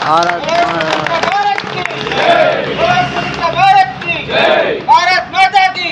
भारत माता की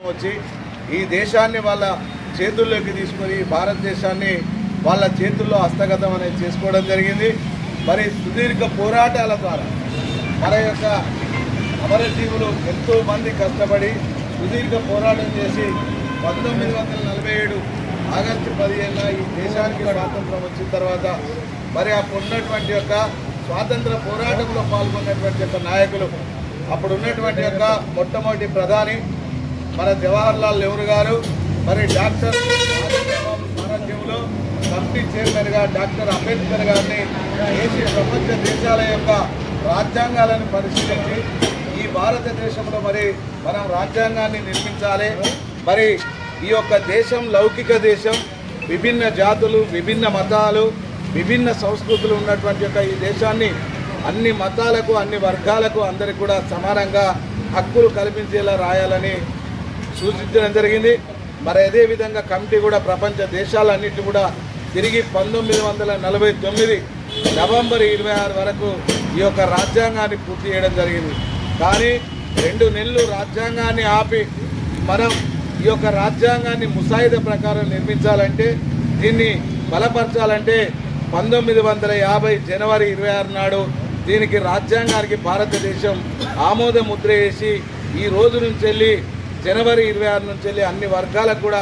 వచ్చి ఈ దేశాన్ని వాళ్ళ చేతుల్లోకి తీసుకొని భారతదేశాన్ని వాళ్ళ చేతుల్లో హస్తగతం అనేది చేసుకోవడం జరిగింది. మరి సుదీర్ఘ పోరాటాల ద్వారా మన యొక్క అమరజీవులు ఎంతోమంది కష్టపడి సుదీర్ఘ పోరాటం చేసి 1947 ఆగస్టు 15న ఈ దేశానికి స్వాతంత్రం వచ్చిన తర్వాత మరి అప్పుడున్నటువంటి యొక్క స్వాతంత్ర పోరాటంలో పాల్గొన్నటువంటి యొక్క నాయకులు అప్పుడున్నటువంటి యొక్క మొట్టమొదటి ప్రధాని మన జవహర్లాల్ నెహ్రూ గారు, మరి డాక్టర్ సారథ్యంలో కమిటీ చైర్మన్గా డాక్టర్ అంబేద్కర్ గారిని దేశీ ప్రపంచ దేశాల యొక్క రాజ్యాంగాలను పరిశీలించి ఈ భారతదేశంలో మరి మనం రాజ్యాంగాన్ని నిర్మించాలి. మరి ఈ యొక్క దేశం లౌకిక దేశం, విభిన్న జాతులు, విభిన్న మతాలు, విభిన్న సంస్కృతులు ఉన్నటువంటి యొక్క ఈ దేశాన్ని అన్ని మతాలకు, అన్ని వర్గాలకు అందరికీ కూడా సమానంగా హక్కులు కల్పించేలా రాయాలని సూచించడం జరిగింది. మరి అదేవిధంగా కమిటీ కూడా ప్రపంచ దేశాలన్నింటి కూడా తిరిగి 1949 నవంబర్ 26 వరకు ఈ యొక్క రాజ్యాంగాన్ని పూర్తి చేయడం జరిగింది. కానీ 2 నెలలు రాజ్యాంగాన్ని ఆపి మనం ఈ యొక్క రాజ్యాంగాన్ని ముసాయిదా ప్రకారం నిర్మించాలంటే, దీన్ని బలపరచాలంటే 1950 జనవరి 26 నాడు దీనికి రాజ్యాంగానికి భారతదేశం ఆమోద ముద్ర వేసి ఈ రోజు నుంచి వెళ్ళి జనవరి 26 నుంచి వెళ్ళి అన్ని వర్గాలకు కూడా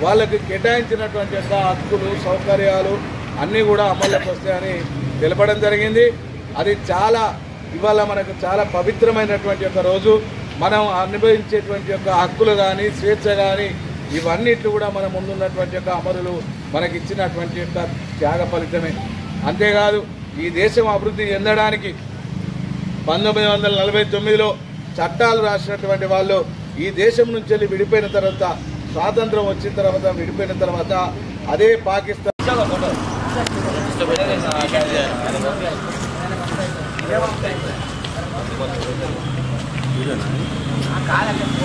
వాళ్ళకి కేటాయించినటువంటి యొక్క హక్కులు, సౌకర్యాలు అన్నీ కూడా అమల్లోకి వస్తాయని తెలపడం జరిగింది. అది చాలా ఇవాళ మనకు చాలా పవిత్రమైనటువంటి యొక్క రోజు. మనం అనుభవించేటువంటి యొక్క హక్కులు కానీ, స్వేచ్ఛ కానీ ఇవన్నిట్లు కూడా మన ముందున్నటువంటి యొక్క అమరులు మనకి ఇచ్చినటువంటి యొక్క త్యాగ ఫలితమే. అంతేకాదు ఈ దేశం అభివృద్ధి చెందడానికి 1949లో చట్టాలు రాసినటువంటి వాళ్ళు ఈ దేశం నుంచి వెళ్ళి విడిపోయిన తర్వాత, స్వాతంత్రం వచ్చిన తర్వాత విడిపోయిన తర్వాత అదే పాకిస్తాన్ కాలంలో